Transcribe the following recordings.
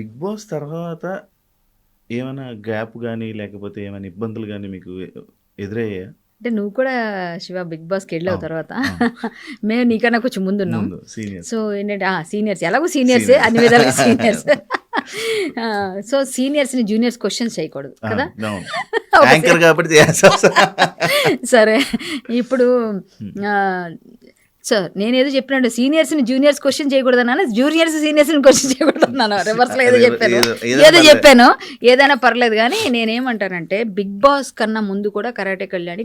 Big boss తర్వాత ఏమైనా gap గానీ, లేకపోతే ఏమైనా ఇబ్బందులు గానీ మీకు ఎదురయ్యాయా? అంటే నువ్వు కూడా శివ బిగ్ బాస్కి వెళ్ళావు అవును. తర్వాత. అవును. మేము నీకన్నా కొంచెం ముందున్నాం. ముందు సీనియర్స్. సో ఏంటంటే సీనియర్స్ ఎలాగో సీనియర్సే, అన్ని విధాలుగా సీనియర్స్. సో సీనియర్స్ని జూనియర్స్ క్వశ్చన్స్ చేయకూడదు కదా. అవును. యాంకర్ కాబట్టి చేయాల్సి వస్తుంది. సరే ఇప్పుడు సార్ నేనేదో చెప్పినట్టు సీనియర్స్ని జూనియర్స్ క్వశ్చన్ చేయకూడదు అన్నాను, జూనియర్స్ సీనియర్స్ని క్వశ్చన్ చేయకూడదు అన్నాను. రివర్స్లో ఏదో చెప్పాను, ఏదో చెప్పాను, ఏదైనా పర్లేదు. కానీ నేనేమంటానంటే బిగ్ బాస్ కన్నా ముందు కూడా కరాటే కళ్యాణి.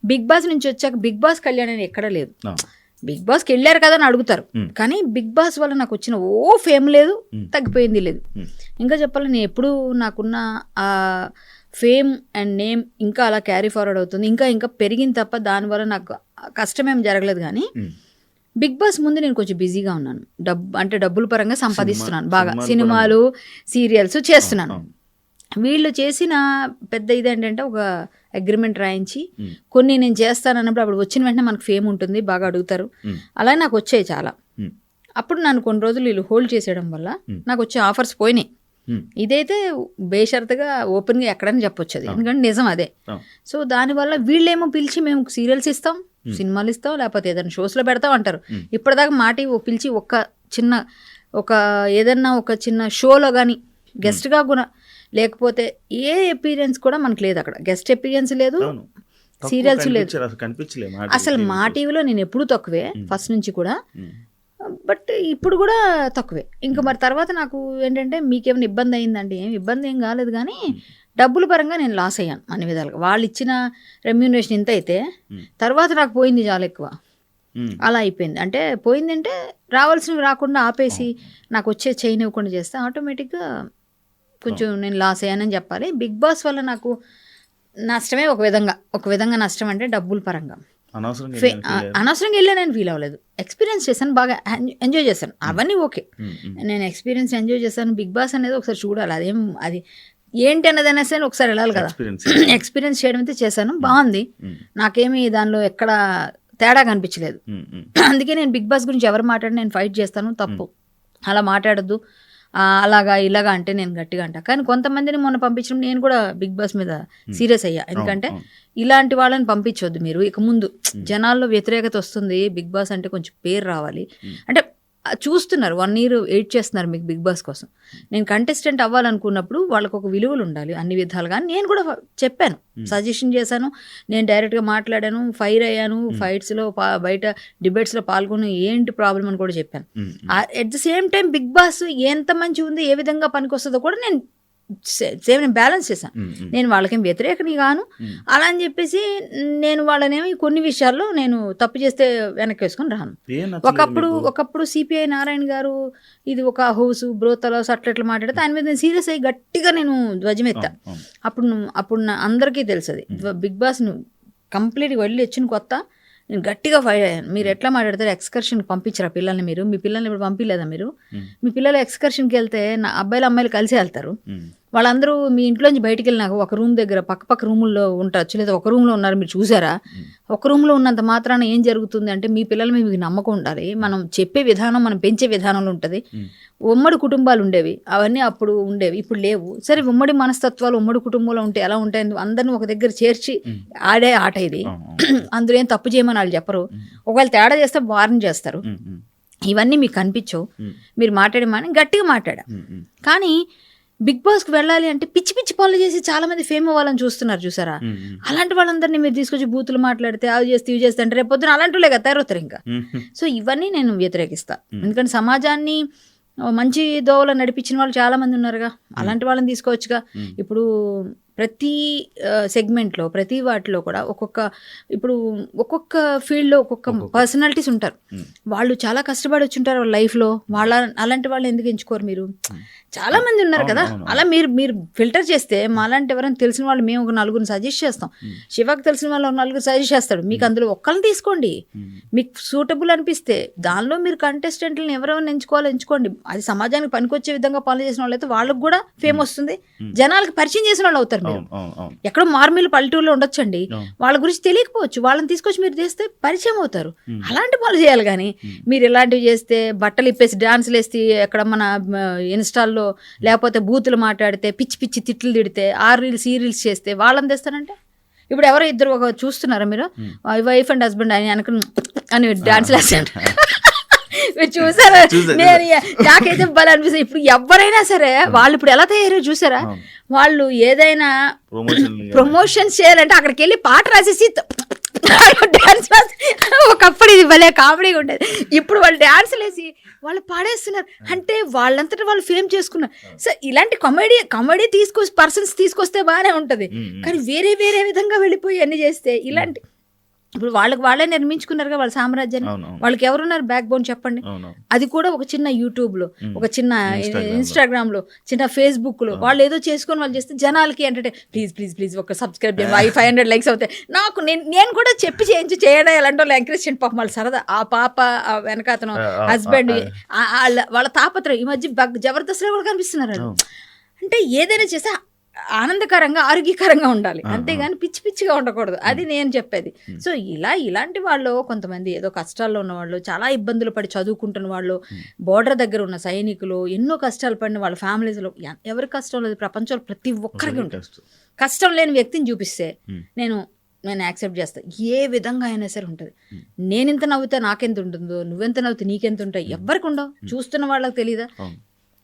బిగ్ బాస్ నుంచి వచ్చాక బిగ్ బాస్ కళ్యాణి అని ఎక్కడా లేదు. బిగ్ బాస్కి వెళ్ళారు కదా అని అడుగుతారు, కానీ బిగ్ బాస్ వల్ల నాకు వచ్చిన ఫేమ్ లేదు, తగ్గిపోయింది లేదు. ఇంకా చెప్పాలి, నేను ఎప్పుడు నాకున్న ఆ ఫేమ్ అండ్ నేమ్ ఇంకా అలా క్యారీ ఫార్వర్డ్ అవుతుంది, ఇంకా పెరిగింది తప్ప దానివల్ల నాకు కష్టమేం జరగలేదు. కానీ బిగ్ బాస్ ముందు నేను కొంచెం బిజీగా ఉన్నాను, డబ్బుల పరంగా సంపాదిస్తున్నాను బాగా, సినిమాలు సీరియల్స్ చేస్తున్నాను. వీళ్ళు చేసిన పెద్ద ఇదేంటంటే ఒక అగ్రిమెంట్ రాయించి కొన్ని నేను చేస్తాను అన్నప్పుడు అప్పుడు వచ్చిన వెంటనే మనకు ఫేమ్ ఉంటుంది, బాగా అడుగుతారు. అలాగే నాకు వచ్చాయి చాలా. అప్పుడు నన్ను కొన్ని రోజులు వీళ్ళు హోల్డ్ చేసేయడం వల్ల నాకు వచ్చే ఆఫర్స్ పోయినాయి. ఇదైతే బేషరతుగా ఓపెన్గా ఎక్కడని చెప్పొచ్చు, అది ఎందుకంటే నిజం అదే. సో దానివల్ల వీళ్ళేమో పిలిచి మేము సీరియల్స్ ఇస్తాం, సినిమాలు ఇస్తాం, లేకపోతే ఏదైనా షోస్లో పెడతాం అంటారు. ఇప్పటిదాకా పిలిచి ఏదన్నా ఒక చిన్న షోలో కానీ గెస్ట్గా కూడా, లేకపోతే ఏ అపీరియన్స్ కూడా మనకు లేదు అక్కడ. గెస్ట్ అపీరియన్స్ లేదు, సీరియల్స్ లేదు, అసలు మా టీవీలో నేను ఎప్పుడూ తక్కువే ఫస్ట్ నుంచి కూడా. బట్ ఇప్పుడు కూడా తక్కువే. ఇంకా మరి తర్వాత నాకు ఏంటంటే మీకేమైనా ఇబ్బంది అయిందండి, ఇబ్బంది ఏం కాలేదు, కానీ డబ్బుల పరంగా నేను లాస్ అయ్యాను అన్ని విధాలుగా. వాళ్ళు ఇచ్చిన రెమ్యూనరేషన్ ఇంత అయితే తర్వాత నాకు పోయింది చాలా ఎక్కువ. అలా అయిపోయింది. అంటే పోయిందంటే రావాల్సినవి రాకుండా ఆపేసి నాకు వచ్చే చేయనివ్వకుండా చేస్తే ఆటోమేటిక్గా కొంచెం నేను లాస్ అయ్యానని చెప్పాలి. బిగ్ బాస్ వల్ల నాకు నష్టమే ఒక విధంగా నష్టం, అంటే డబ్బుల పరంగా. అనవసరంగా వెళ్ళానని ఫీల్ అవ్వలేదు, ఎక్స్పీరియన్స్ చేశాను, బాగా ఎంజాయ్ చేశాను, అవన్నీ ఓకే. నేను ఎక్స్పీరియన్స్ ఎంజాయ్ చేశాను. బిగ్ బాస్ అనేది ఒకసారి చూడాలి, అది ఏంటి అన్నది అయినా సరే ఒకసారి వెళ్ళాలి కదా. ఎక్స్పీరియన్స్ చేయడం అయితే చేశాను, బాగుంది. నాకేమీ దానిలో ఎక్కడ తేడా కనిపించలేదు. అందుకే నేను బిగ్ బాస్ గురించి ఎవరు మాట్లాడి నేను ఫైట్ చేస్తాను, తప్పు, అలా మాట్లాడద్దు, అలాగా ఇలాగా అంటే నేను గట్టిగా అంటా. కానీ కొంతమందిని మొన్న పంపించడం నేను కూడా బిగ్ బాస్ మీద సీరియస్ అయ్యా. ఎందుకంటే ఇలాంటి వాళ్ళని పంపించొద్దు మీరు, ఇక ముందు జనాల్లో వ్యతిరేకత వస్తుంది, బిగ్ బాస్ అంటే కొంచెం పేరు రావాలి అంటే చూస్తున్నారు, 1 year వెయిట్ చేస్తున్నారు మీకు బిగ్ బాస్ కోసం. నేను కంటెస్టెంట్ అవ్వాలనుకున్నప్పుడు వాళ్ళకు ఒక విలువలు ఉండాలి అన్ని విధాలుగా. నేను కూడా చెప్పాను, సజెషన్ చేశాను, నేను డైరెక్ట్గా మాట్లాడాను, ఫైర్ అయ్యాను, ఫైట్స్లో బయట డిబేట్స్లో పాల్గొని ఏంటి ప్రాబ్లం అని కూడా చెప్పాను. At the same time Bigg Boss ఎంత మంచి ఉంది, ఏ విధంగా పనికి వస్తుందో కూడా నేను బ్యాలెన్స్ చేశాను. నేను వాళ్ళకేం వ్యతిరేకని గాను, అలా అని చెప్పేసి నేను వాళ్ళనేమి కొన్ని విషయాల్లో నేను తప్పు చేస్తే వెనక్కి వేసుకొని రాను. ఒకప్పుడు సిపిఐ నారాయణ గారు ఇది ఒక హౌస్ బ్రోతలాస్ అట్లా మాట్లాడితే ఆయన మీద నేను సీరియస్ అయ్యి గట్టిగా నేను ధ్వజమెత్తా. అప్పుడు అందరికీ తెలుసు అది. బిగ్ బాస్ కంప్లీట్గా వెళ్ళి వచ్చిన కొత్త నేను గట్టిగా ఫైట్ అయ్యాను. మీరు ఎట్లా మాట్లాడతారు, ఎక్స్కర్షన్కి పంపించరా పిల్లల్ని, మీ పిల్లల్ని ఇప్పుడు పంపించలేదా మీరు? మీ పిల్లలు ఎక్స్కర్షన్కి వెళ్తే నా అబ్బాయిలు అమ్మాయిలు కలిసి వెళ్తారు, వాళ్ళందరూ మీ ఇంట్లోంచి బయటికి వెళ్ళినాక ఒక రూమ్ దగ్గర పక్క రూముల్లో ఉంటారు, లేదా ఒక రూమ్లో ఉన్నారు, మీరు చూసారా? ఒక రూమ్లో ఉన్నంత మాత్రాన ఏం జరుగుతుంది అంటే మీ పిల్లల మీద మీకు నమ్మకం ఉండాలి, మనం చెప్పే విధానం, మనం పెంచే విధానంలో ఉంటుంది. ఉమ్మడి కుటుంబాలు ఉండేవి, అవన్నీ అప్పుడు ఉండేవి, ఇప్పుడు లేవు. సరే ఉమ్మడి మనస్తత్వాలు ఉమ్మడి కుటుంబంలో ఉంటే ఎలా ఉంటాయి, అందరిని ఒక దగ్గర చేర్చి ఆడే ఆట ఇది. అందులో ఏం తప్పు చేయమని వాళ్ళు చెప్పరు, ఒకవేళ తేడా చేస్తే వార్న్ చేస్తారు. ఇవన్నీ మీకు కనిపించవు, మీరు మాట్లాడమని గట్టిగా మాట్లాడా. కానీ బిగ్ బాస్కి వెళ్ళాలి అంటే పిచ్చి పనులు చేసి చాలా మంది ఫేమ్ అవ్వాలని చూసారా? అలాంటి వాళ్ళందరినీ మీరు తీసుకొచ్చి బూతులు మాట్లాడితే అవి చేస్తే ఇవి చేస్తే అంటే రేపు పొద్దున అలాంటి వాళ్ళే కదా తయారవుతారు ఇంకా. సో ఇవన్నీ నేను వ్యతిరేకిస్తా, ఎందుకంటే సమాజాన్ని మంచి దోవలో నడిపించిన వాళ్ళు చాలా మంది ఉన్నారుగా, అలాంటి వాళ్ళని తీసుకోవచ్చుగా. ఇప్పుడు ప్రతి సెగ్మెంట్లో ప్రతి వాటిలో కూడా ఒక్కొక్క ఫీల్డ్లో ఒక్కొక్క పర్సనాలిటీస్ ఉంటారు, వాళ్ళు చాలా కష్టపడి వచ్చి ఉంటారు వాళ్ళ లైఫ్లో. అలాంటి వాళ్ళు ఎందుకు ఎంచుకోరు మీరు? చాలా మంది ఉన్నారు కదా. అలా మీరు ఫిల్టర్ చేస్తే మాలాంటి ఎవరైనా తెలిసిన వాళ్ళు మేము ఒక 4 సజెస్ట్ చేస్తాం, శివకు తెలిసిన వాళ్ళు 4 సజెస్ట్ చేస్తాడు, మీకు అందులో ఒక్కరిని తీసుకోండి, మీకు సూటబుల్ అనిపిస్తే దానిలో మీరు కంటెస్టెంట్లను ఎవరెవరిని ఎంచుకోండి. అది సమాజానికి పనికొచ్చే విధంగా పనులు చేసిన వాళ్ళు అయితే వాళ్ళకి కూడా ఫేమ్ వస్తుంది, జనాలకు పరిచయం చేసిన వాళ్ళు అవుతారు. మీరు. అవును, అవును, అవును. ఎక్కడో మార్మిల్ పల్లెటూరులో ఉండొచ్చండి, అవును. వాళ్ళ గురించి తెలియకపోవచ్చు, వాళ్ళని తీసుకొచ్చి మీరు చేస్తే పరిచయం అవుతారు. ఉమ్. అలాంటి పనులు చేయాలి కానీ మీరు ఇలాంటివి చేస్తే బట్టలు ఇప్పేసి డాన్సులు వేసి ఎక్కడ మన ఇన్స్టాల్లో లేకపోతే బూతులు మాట్లాడితే పిచ్చి పిచ్చి తిట్లు తిడితే ఆ రీల్స్ ఈ రీల్స్ చేస్తే వాళ్ళని తెస్తానంటే ఇప్పుడు ఎవరో ఇద్దరు ఒక చూస్తున్నారా మీరు, వైఫ్ అండ్ హస్బెండ్ అని అనుకుని అని డాన్సులు వేస్తాను. మీరు చూసారా? నేను నాకైతే భలే అనిపిస్తుంది. ఇప్పుడు ఎవరైనా సరే వాళ్ళు ఇప్పుడు ఎలా తయారయ్యారో చూసారా? వాళ్ళు ఏదైనా ప్రమోషన్స్ చేయాలంటే అక్కడికి వెళ్ళి పాట రాసేసి డాన్స్ ఒకప్పుడు ఇది భలే కామెడీగా ఉండేది. ఇప్పుడు వాళ్ళు డాన్సులు వేసి వాళ్ళు పాడేస్తున్నారు అంటే వాళ్ళంతటా వాళ్ళు ఫేమ్ చేసుకున్నారు. సో ఇలాంటి కామెడీ పర్సన్స్ తీసుకొస్తే బాగానే ఉంటుంది, కానీ వేరే వేరే విధంగా వెళ్ళిపోయి అన్ని చేస్తే ఇలాంటి ఇప్పుడు వాళ్ళే నిర్మించుకున్నారుగా వాళ్ళ సామ్రాజ్యాన్ని. వాళ్ళకి ఎవరున్నారు బ్యాక్ బోన్ చెప్పండి? అది కూడా ఒక చిన్న యూట్యూబ్లో, ఒక చిన్న ఇన్స్టాగ్రామ్లో, చిన్న ఫేస్బుక్లో వాళ్ళు ఏదో చేసుకొని వాళ్ళు చేస్తే జనాలకి అంటే ప్లీజ్ ఒక సబ్స్క్రైబ్ చేయండి, 500 లైక్స్ అవుతాయి. నేను కూడా చెప్పి చేయడం ఎలాంటి వాళ్ళు ఎంకరేజ్ చేయండి. పాపం వాళ్ళ సరదా, ఆ పాప వెనకాతను హస్బెండ్ వాళ్ళ తాపత్రయం ఈ మధ్య జబర్దస్త్లో కూడా కనిపిస్తున్నారు. అంటే ఏదైనా చేస్తే ఆనందకరంగా ఆరోగ్యకరంగా ఉండాలి, అంతేగాని పిచ్చి పిచ్చిగా ఉండకూడదు. అది నేను చెప్పేది. సో ఇలాంటి వాళ్ళు కొంతమంది ఏదో కష్టాల్లో ఉన్న వాళ్ళు, చాలా ఇబ్బందులు పడి చదువుకుంటున్న వాళ్ళు, బోర్డర్ దగ్గర ఉన్న సైనికులు, ఎన్నో కష్టాలు పడిన వాళ్ళ ఫ్యామిలీస్లో ఎవరి కష్టం లేదు ప్రపంచంలో ప్రతి ఒక్కరికి ఉంటుంది. కష్టం లేని వ్యక్తిని చూపిస్తే నేను యాక్సెప్ట్ చేస్తాను. ఏ విధంగా అయినా సరే ఉంటుంది. నేనెంత నవ్వుతే నాకెంత ఉంటుందో, నువ్వెంత నవ్వుతే నీకెంత ఉంటాయి, ఎవరికి ఉండవు. చూస్తున్న వాళ్ళకి తెలీదా?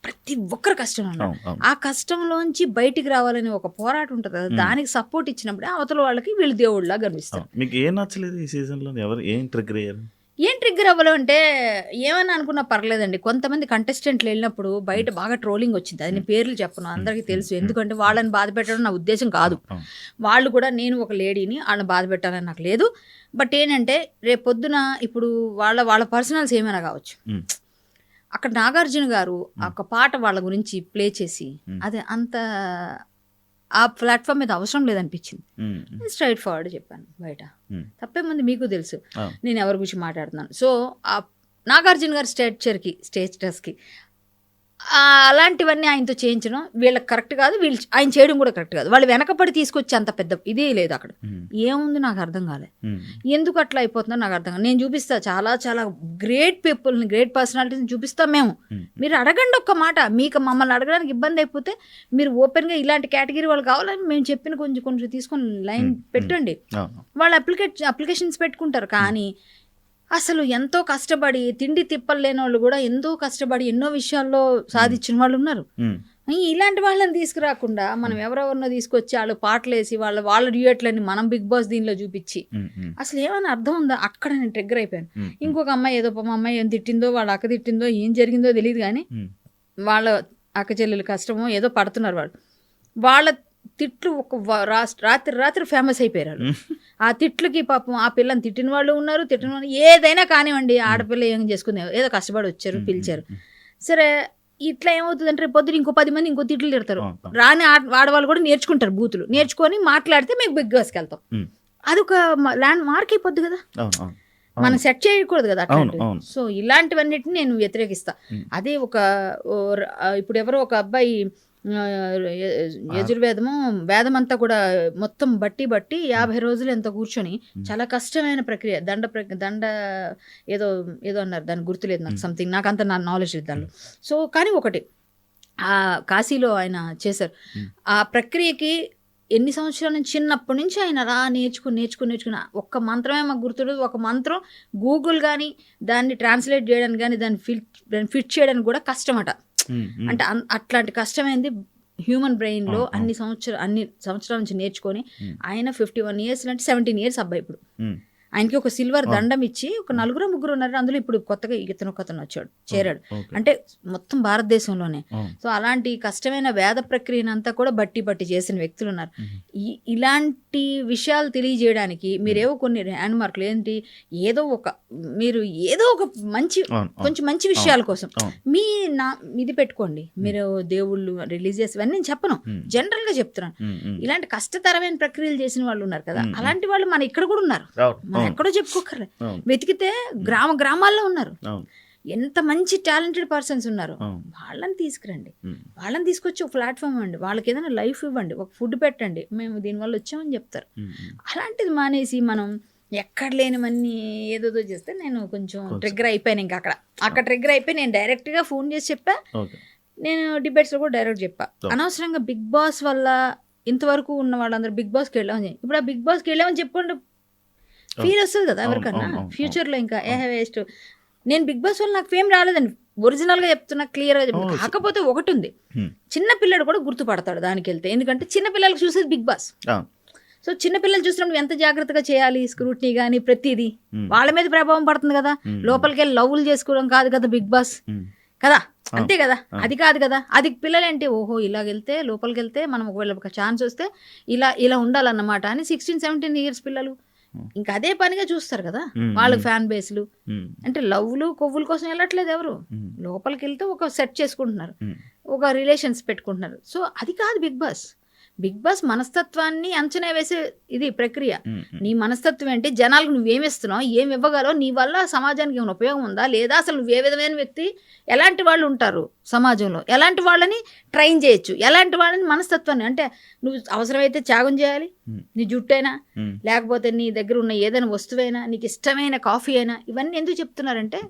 ప్రతి ఒక్కరు కష్టం ఉన్నారు. ఆ కష్టంలోంచి బయటికి రావాలని ఒక పోరాటం ఉంటుంది కదా, దానికి సపోర్ట్ ఇచ్చినప్పుడే అవతల వాళ్ళకి వీళ్ళు దేవుళ్ళ కనిపిస్తారు. మీకు ఏం నచ్చలేదు ఈ సీజన్లో? ఏం ట్రిగ్గర్ అయ్యారు? ఏం ట్రిగ్గర్ అవ్వడం అంటే ఏమని అనుకున్నా పర్లేదండి. కొంతమంది కంటెస్టెంట్లు వెళ్ళినప్పుడు బయట బాగా ట్రోలింగ్ వచ్చింది. అది నేను పేర్లు చెప్పను, అందరికీ తెలుసు. ఎందుకంటే వాళ్ళని బాధ పెట్టడం నా ఉద్దేశం కాదు. వాళ్ళు కూడా నేను ఒక లేడీని, వాళ్ళని బాధ పెట్టాలని నాకు లేదు. బట్ ఏంటంటే రేపు పొద్దున ఇప్పుడు వాళ్ళ పర్సనల్స్ ఏమైనా కావచ్చు. అక్కడ నాగార్జున గారు ఒక పాట వాళ్ళ గురించి ప్లే చేసి అదే అంత ఆ ప్లాట్ఫామ్ మీద అవసరం లేదనిపించింది. స్ట్రైట్ ఫార్వర్డ్ చెప్పాను. బయట తప్పేముంది, మీకు తెలుసు నేను ఎవరి గురించి మాట్లాడుతున్నాను. సో ఆ నాగార్జున గారి స్టేటస్కి అలాంటివన్నీ ఆయనతో చేయించడం వీళ్ళకి కరెక్ట్ కాదు, ఆయన చేయడం కూడా కరెక్ట్ కాదు. వాళ్ళు వెనకపడి తీసుకొచ్చి అంత పెద్ద ఇదే లేదు అక్కడ. ఏముంది నాకు అర్థం కాలే, ఎందుకు అట్లా అయిపోతుందో నాకు అర్థం కాదు. నేను చూపిస్తా చాలా చాలా గ్రేట్ పీపుల్ని, గ్రేట్ పర్సనాలిటీస్ని చూపిస్తాం మేము. మీరు అడగండి ఒక్క మాట. మీకు మమ్మల్ని అడగడానికి ఇబ్బంది అయిపోతే మీరు ఓపెన్గా ఇలాంటి కేటగిరీ వాళ్ళు కావాలని మేము చెప్పిన కొంచెం తీసుకొని లైన్ పెట్టండి. వాళ్ళు అప్లికేషన్స్ పెట్టుకుంటారు. కానీ అసలు ఎంతో కష్టపడి తిండి తిప్పలు లేని వాళ్ళు కూడా ఎంతో కష్టపడి ఎన్నో విషయాల్లో సాధించిన వాళ్ళు ఉన్నారు. ఇలాంటి వాళ్ళని తీసుకురాకుండా మనం ఎవరెవరినో తీసుకొచ్చి వాళ్ళు పాటలు వేసి వాళ్ళ డ్యూయట్లని మనం బిగ్ బాస్ దీనిలో చూపించి అసలు ఏమైనా అర్థం ఉందా? అక్కడ నేను ట్రిగ్గర్ అయిపోయాను. ఇంకొక అమ్మాయి ఏదో మా అమ్మాయి ఏం తిట్టిందో, వాళ్ళ అక్క తిట్టిందో, ఏం జరిగిందో తెలియదు, కానీ వాళ్ళ అక్క చెల్లెలు కష్టమో ఏదో పడుతున్నారు. వాళ్ళ తిట్లు ఒక రాత్రి ఫేమస్ అయిపోయారు. ఆ తిట్లకి పాపం ఆ పిల్లని తిట్టిన వాళ్ళు ఉన్నారు, తిట్టిన వాళ్ళు ఏదైనా కానివ్వండి, ఆడపిల్ల ఏం చేసుకుంది, ఏదో కష్టపడి వచ్చారు, పిలిచారు. సరే ఇట్లా ఏమవుతుందంటే రేపు పొద్దున ఇంకో 10 మంది ఇంకో తిట్లు తిడతారు. రాని ఆడవాళ్ళు కూడా నేర్చుకుంటారు, బూతులు నేర్చుకొని మాట్లాడితే మీకు బిగ్ బాస్కి వెళ్తాం. అదొక ల్యాండ్ మార్క్ అయిపోద్ది కదా, మనం సెట్ చేయకూడదు కదా అట్లా. సో ఇలాంటివన్నిటిని నేను వ్యతిరేకిస్తా. అదే ఇప్పుడు ఎవరో ఒక అబ్బాయి వేదం అంతా కూడా మొత్తం బట్టి 50 రోజులు ఎంత కూర్చొని చాలా కష్టమైన ప్రక్రియ, దండ ఏదో అన్నారు, దానికి గుర్తులేదు నాకు, సంథింగ్ నాకు అంత నాలెడ్జ్ లేదు దానిలో. సో కానీ ఒకటి ఆ కాశీలో ఆయన చేశారు. ఆ ప్రక్రియకి ఎన్ని సంవత్సరాల నుంచి, చిన్నప్పటి నుంచి ఆయన అలా నేర్చుకుని ఒక్క మంత్రమే మాకు గుర్తులేదు. ఒక మంత్రం గూగుల్ కానీ దాన్ని ట్రాన్స్లేట్ చేయడానికి కానీ దాన్ని ఫిట్ చేయడానికి కూడా కష్టమట. అంటే అట్లాంటి కష్టమైంది హ్యూమన్ బ్రెయిన్లో అన్ని సంవత్సరాల నుంచి నేర్చుకొని ఆయన 51 years అంటే 17 years అబ్బాయి. ఇప్పుడు ఆయనకి ఒక సిల్వర్ దండం ఇచ్చి ఒక 4-3 ఉన్నారు. అందులో ఇప్పుడు కొత్తగా ఇతను చేరాడు. అంటే మొత్తం భారతదేశంలోనే. సో అలాంటి కష్టమైన వేద ప్రక్రియనంతా కూడా బట్టి చేసిన వ్యక్తులు ఉన్నారు. ఇలాంటి విషయాలు తెలియజేయడానికి మీరేవో కొన్ని హ్యాండ్ మార్కులు ఏంటి, మీరు ఏదో ఒక కొంచెం మంచి విషయాల కోసం ఇది పెట్టుకోండి. మీరు దేవుళ్ళు, రిలీజియస్ ఇవన్నీ నేను చెప్పను, జనరల్ గా చెప్తున్నాను. ఇలాంటి కష్టతరమైన ప్రక్రియలు చేసిన వాళ్ళు ఉన్నారు కదా, అలాంటి వాళ్ళు మన ఇక్కడ కూడా ఉన్నారు. ఎక్కడో చెప్పుకోకర్లే, వెతికితే గ్రామాల్లో ఉన్నారు. ఎంత మంచి టాలెంటెడ్ పర్సన్స్ ఉన్నారు, అవును. వాళ్ళని తీసుకురండి, ఉమ్. వాళ్ళని తీసుకొచ్చి ఒక ప్లాట్ఫామ్ ఇవ్వండి, వాళ్ళకి ఏదైనా లైఫ్ ఇవ్వండి, ఒక ఫుడ్ పెట్టండి, మేము దీనివల్ల వచ్చామని చెప్తారు. ఉమ్. ఉమ్. అలాంటిది మానేసి మనం ఎక్కడ లేనివన్నీ ఏదోదో చేస్తే నేను కొంచెం ట్రిగ్గర్ అయిపోయాను. ఇంకా అక్కడ ట్రిగ్గర్ అయిపోయి నేను డైరెక్ట్గా ఫోన్ చేసి చెప్పా, ఓకే. నేను డిబేట్స్లో కూడా డైరెక్ట్ చెప్పా, అనవసరంగా బిగ్ బాస్ వల్ల ఇంతవరకు ఉన్న వాళ్ళందరూ బిగ్ బాస్కి వెళ్ళామని, ఇప్పుడు ఆ బిగ్ బాస్కి వెళ్ళామని చెప్పుకుంటే ఫీల్ వస్తుంది కదా ఎవరికన్నా ఫ్యూచర్లో. ఇంకా వేస్ట్, నేను బిగ్ బాస్ వల్ల నాకు ఫేమ్ రాలేదండి, ఒరిజినల్గా చెప్తున్నా, క్లియర్గా చెప్తున్నా. కాకపోతే ఒకటి ఉంది, చిన్న పిల్లడు కూడా గుర్తుపడతాడు దానికి వెళ్తే, ఎందుకంటే చిన్న పిల్లలకు చూసేది బిగ్ బాస్. సో చిన్న పిల్లలు చూసినప్పుడు ఎంత జాగ్రత్తగా చేయాలి, స్క్రూట్నీ కానీ ప్రతిదీ వాళ్ళ మీద ప్రభావం పడుతుంది కదా. లోపలికి వెళ్ళి లవ్లు చేసుకోవడం కాదు కదా బిగ్ బాస్ కదా, అంతే కదా, అది కాదు కదా. అది పిల్లలేంటి, ఓహో ఇలాగెళ్తే లోపలికి వెళ్తే మనం ఒకవేళ ఒక ఛాన్స్ వస్తే ఇలా ఉండాలన్నమాట అని 16-17 ఇయర్స్ పిల్లలు ఇంకా అదే పనిగా చూస్తారు కదా. వాళ్ళకి ఫ్యాన్ బేస్లు అంటే లవ్లు కొవ్వుల కోసం వెళ్ళట్లేదు ఎవరు, లోపలికి వెళ్తే ఒక సెట్ చేసుకుంటున్నారు, ఒక రిలేషన్స్ పెట్టుకుంటున్నారు. సో అది కాదు బిగ్ బాస్. బిగ్ బాస్ మనస్తత్వాన్ని అంచనా వేసే ఇది ప్రక్రియ. నీ మనస్తత్వం ఏంటి, జనాలకు నువ్వేమిస్తున్నావు, ఏమి ఇవ్వగలవు, నీ వల్ల సమాజానికి ఏమైనా ఉపయోగం ఉందా లేదా, అసలు నువ్వు ఏ విధమైన వ్యక్తి, ఎలాంటి వాళ్ళు ఉంటారు సమాజంలో, ఎలాంటి వాళ్ళని ట్రైన్ చేయొచ్చు, ఎలాంటి వాళ్ళని మనస్తత్వాన్ని, అంటే నువ్వు అవసరమైతే త్యాగం చేయాలి, నీ జుట్టైనా లేకపోతే నీ దగ్గర ఉన్న ఏదైనా వస్తువైనా, నీకు ఇష్టమైన కాఫీ అయినా, ఇవన్నీ ఎందుకు చెప్తున్నారంటే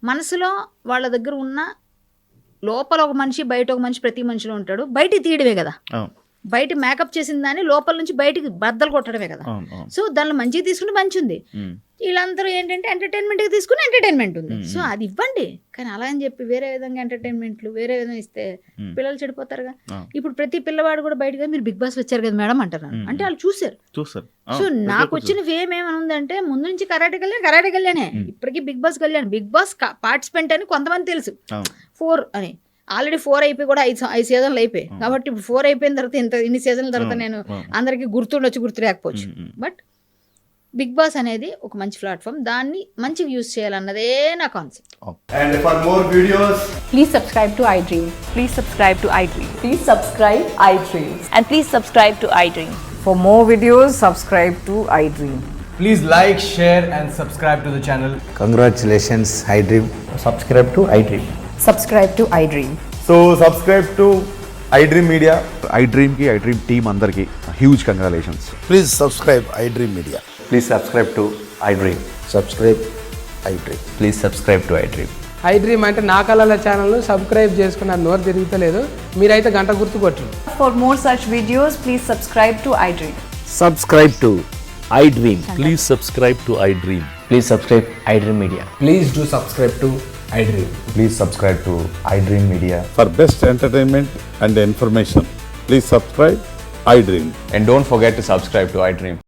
మనసులో వాళ్ళ దగ్గర ఉన్న లోపల ఒక మనిషి, బయట ఒక మనిషి, ప్రతి మనిషిలో ఉంటాడు, బయటికి తీయడమే కదా. బయట మేకప్ చేసిన దాన్ని లోపల నుంచి బయటికి బద్దలు కొట్టడమే కదా. సో దానిలో మంచిగా తీసుకుంటే మంచి ఉంది, వీళ్ళందరూ ఏంటంటే ఎంటర్టైన్మెంట్గా తీసుకుని ఎంటర్టైన్మెంట్ ఉంది. సో అది ఇవ్వండి, కానీ అలా అని చెప్పి వేరే విధంగా ఎంటర్టైన్మెంట్లు వేరే విధంగా ఇస్తే పిల్లలు చెడిపోతారుగా. ఇప్పుడు ప్రతి పిల్లవాడు కూడా బయటగా మీరు బిగ్ బాస్ వచ్చారు కదా మేడం అంటున్నారు, అంటే వాళ్ళు చూసారు. సో నాకు వచ్చిన ఫేమ్ ఏమని ఉందంటే ముందు నుంచి కరాటే కళ్యాణే, ఇప్పటికీ Bigg Boss Kalyan, Bigg Boss participant అని కొంతమంది తెలుసు, 4 అని ఆల్రెడీ 4 అయిపోయి కూడా 5 సీజన్లు అయిపోయి, కాబట్టి ఇప్పుడు 4 అయిపోయిన తర్వాత ఇన్ని సీజన్ల తర్వాత నేను అందరికీ గుర్తుండొచ్చు, గుర్తు లేకపోవచ్చు. బట్ బిగ్ బాస్ అనేది ఒక మంచి ప్లాట్ఫామ్, దాన్ని మంచిగా యూజ్ చేయాలన్నదే నా concept. And for more videos, Please subscribe to iDream. Please subscribe to iDream. Please subscribe iDream. And please subscribe to iDream. For more videos, subscribe to iDream. please like, share and subscribe to the channel. Congratulations, iDream. Subscribe to iDream. Subscribe to iDream. So subscribe to iDream Media. iDream team అందరికి huge congratulations. Please subscribe iDream Media. Please subscribe to iDream. Subscribe iDream. Please subscribe to iDream. iDream అంటే నా కళల ఛానల్ను subscribe చేసుకున్న నోరు తిరుగుతలేదు, మీరైతే గంట గుర్తు కొట్టండి. For more such videos, please subscribe to iDream. Subscribe to iDream. Please subscribe to iDream. Please subscribe iDream Media. Please do subscribe to iDream. Please subscribe to iDream Media. For best entertainment and information, please subscribe iDream. And don't forget to subscribe to iDream.